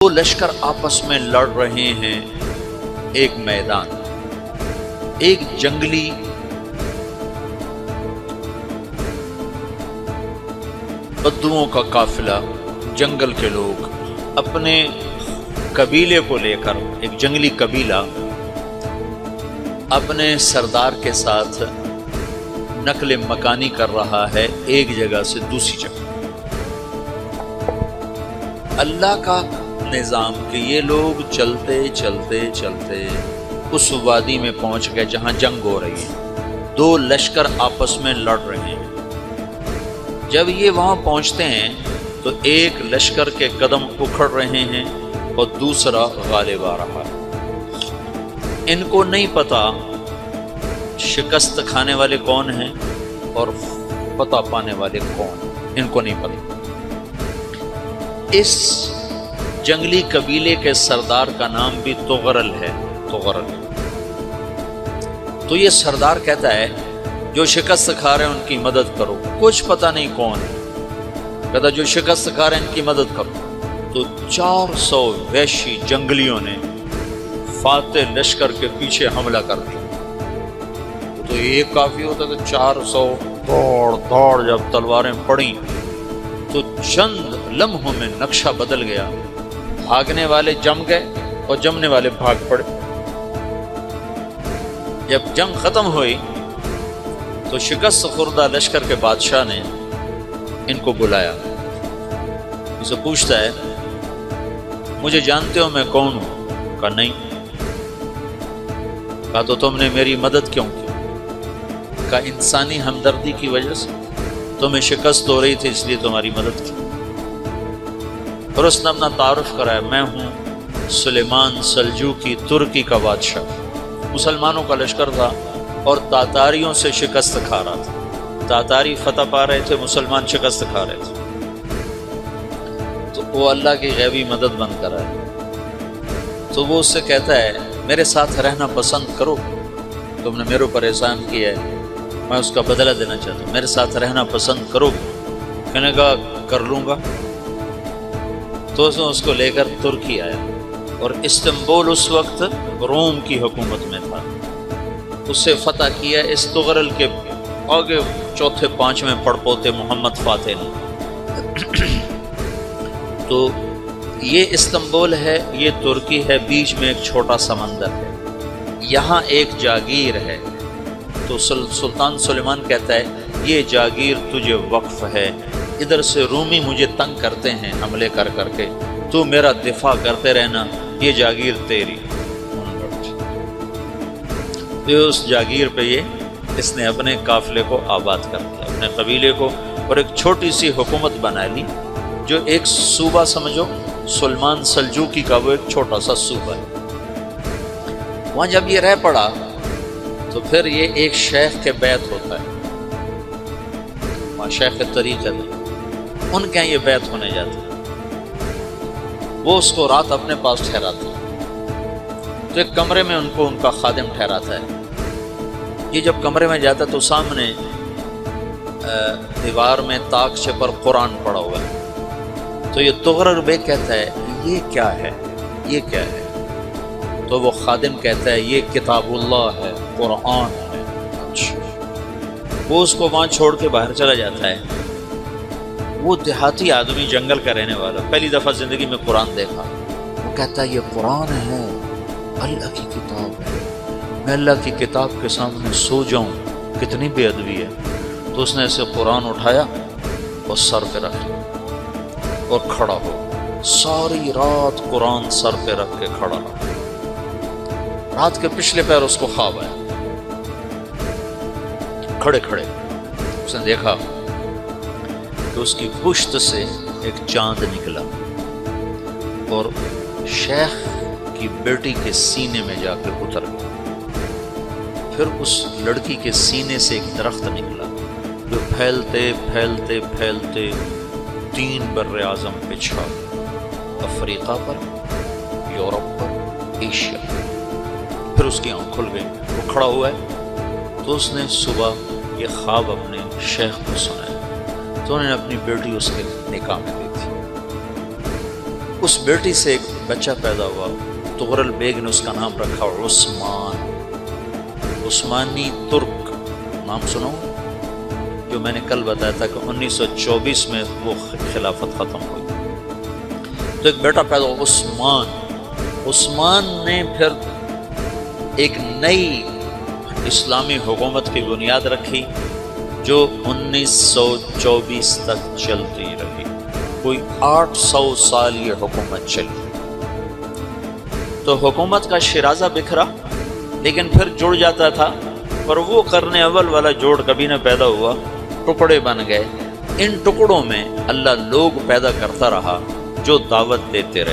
دو لشکر آپس میں لڑ رہے ہیں ایک میدان، ایک جنگلی بدوؤں کا قافلہ، جنگل کے لوگ اپنے قبیلے کو لے کر، ایک جنگلی قبیلہ اپنے سردار کے ساتھ نقل مکانی کر رہا ہے ایک جگہ سے دوسری جگہ۔ اللہ کا نظام کہ یہ لوگ چلتے چلتے چلتے اس وادی میں پہنچ گئے جہاں جنگ ہو رہی ہے، دو لشکر آپس میں لڑ رہے ہیں۔ جب یہ وہاں پہنچتے ہیں تو ایک لشکر کے قدم اکھڑ رہے ہیں اور دوسرا غالب آ رہا ہے۔ ان کو نہیں پتا شکست کھانے والے کون ہیں اور فتح پانے والے کون ہیں، ان کو نہیں پتا۔ اس جنگلی قبیلے کے سردار کا نام بھی تغرل ہے، تغرل۔ تو یہ سردار کہتا ہے جو شکست کھا رہے ہیں ان کی مدد کرو، کچھ پتہ نہیں کون ہے، کہتا جو شکست کھا رہے ہیں ان کی مدد کرو۔ تو 400 وحشی جنگلیوں نے فاتح لشکر کے پیچھے حملہ کر دیا۔ تو ایک کافی ہوتا تو 400 دوڑ جب تلواریں پڑیں تو چند لمحوں میں نقشہ بدل گیا، بھاگنے والے جم گئے اور جمنے والے بھاگ پڑے۔ جب جنگ ختم ہوئی تو شکست خوردہ لشکر کے بادشاہ نے ان کو بلایا، اسے پوچھتا ہے مجھے جانتے ہو میں کون ہوں؟ کہا نہیں۔ کہا تو تم نے میری مدد کیوں کی؟ کہا انسانی ہمدردی کی وجہ سے، تمہیں شکست ہو رہی تھی اس لیے تمہاری مدد کی۔ اور اس نے اپنا تعارف کرایا، میں ہوں سلیمان سلجوقی، ترکی کا بادشاہ۔ مسلمانوں کا لشکر تھا اور تاتاریوں سے شکست کھا رہا تھا، تاتاری فتح پا رہے تھے، مسلمان شکست کھا رہے تھے۔ تو وہ اللہ کی غیبی مدد بن کر آئے۔ تو وہ اس سے کہتا ہے میرے ساتھ رہنا پسند کرو، تم نے میرے اوپر احسان کیا ہے، میں اس کا بدلہ دینا چاہتا ہوں، میرے ساتھ رہنا پسند کرو؟ کہنے کا کر لوں گا۔ تو اس کو لے کر ترکی آیا اور استنبول اس وقت روم کی حکومت میں تھا، اسے فتح کیا اس تغرل کے آگے چوتھے پانچویں پڑپوتے محمد فاتح نے۔ تو یہ استنبول ہے، یہ ترکی ہے، بیچ میں ایک چھوٹا سمندر ہے، یہاں ایک جاگیر ہے۔ تو سلطان سلیمان کہتا ہے یہ جاگیر تجھے وقف ہے، ادھر سے رومی مجھے تنگ کرتے ہیں حملے کر کر کے، تو میرا دفاع کرتے رہنا، یہ جاگیر تیری۔ تو اس جاگیر پہ اس نے اپنے قافلے کو آباد کر دیا، اپنے قبیلے کو، اور ایک چھوٹی سی حکومت بنا لی، جو ایک صوبہ سمجھو سلیمان سلجوقی کا، وہ ایک چھوٹا سا صوبہ ہے۔ وہاں جب یہ رہ پڑا تو پھر یہ ایک شیخ کے بیعت ہوتا ہے، وہاں شیخ طریقت ہے، ان کے یہ بیعت ہونے جاتا ہے۔ وہ اس کو رات اپنے پاس ٹھہراتا ہے، تو ایک کمرے میں ان کو ان کا خادم ٹھہراتا ہے۔ یہ جب کمرے میں جاتا ہے تو سامنے دیوار میں طاقچے پر قرآن پڑا ہوا ہے۔ تو یہ تغرل بیگ کہتا ہے یہ کیا ہے، یہ کیا ہے؟ تو وہ خادم کہتا ہے یہ کتاب اللہ ہے، قرآن ہے۔ وہ اس کو وہاں چھوڑ کے باہر چلا جاتا ہے۔ وہ دیہاتی آدمی، جنگل کا رہنے والا، پہلی دفعہ زندگی میں قرآن دیکھا، وہ کہتا ہے یہ قرآن ہے، اللہ کی کتاب ہے، میں اللہ کی کتاب کے سامنے سو جاؤں، کتنی بے ادبی ہے۔ تو اس نے ایسے قرآن اٹھایا اور سر پہ رکھ لیا اور کھڑا ہو، ساری رات قرآن سر پہ رکھ کے کھڑا رہا۔ رات کے پچھلے پہر اس کو خواب آیا، کھڑے کھڑے اس نے دیکھا کہ اس کی پشت سے ایک چاند نکلا اور شیخ کی بیٹی کے سینے میں جا کے اتر گیا۔ پھر اس لڑکی کے سینے سے ایک درخت نکلا جو پھیلتے پھیلتے پھیلتے 3 بر اعظم پہ چھا گیا، افریقہ پر، یورپ پر، ایشیا پر۔ پھر اس کی آنکھ کھل گئی، وہ کھڑا ہوا ہے۔ تو اس نے صبح یہ خواب اپنے شیخ کو سنایا، تو انہوں نے اپنی بیٹی اس کے نکاح میں دی تھی۔ اس بیٹی سے ایک بچہ پیدا ہوا، تغرل بیگ نے اس کا نام رکھا عثمان، عثمانی ترک نام سنو، جو میں نے کل بتایا تھا کہ 1924 میں وہ خلافت ختم ہوئی۔ تو ایک بیٹا پیدا ہوا عثمان، عثمان نے پھر ایک نئی اسلامی حکومت کی بنیاد رکھی جو 1924 تک چلتی رہی، کوئی 800 سال یہ حکومت چلی۔ تو حکومت کا شیرازہ بکھرا لیکن پھر جڑ جاتا تھا، پر وہ قرن اول والا جوڑ کبھی نہ پیدا ہوا، ٹکڑے بن گئے۔ ان ٹکڑوں میں اللہ لوگ پیدا کرتا رہا جو دعوت دیتے رہے۔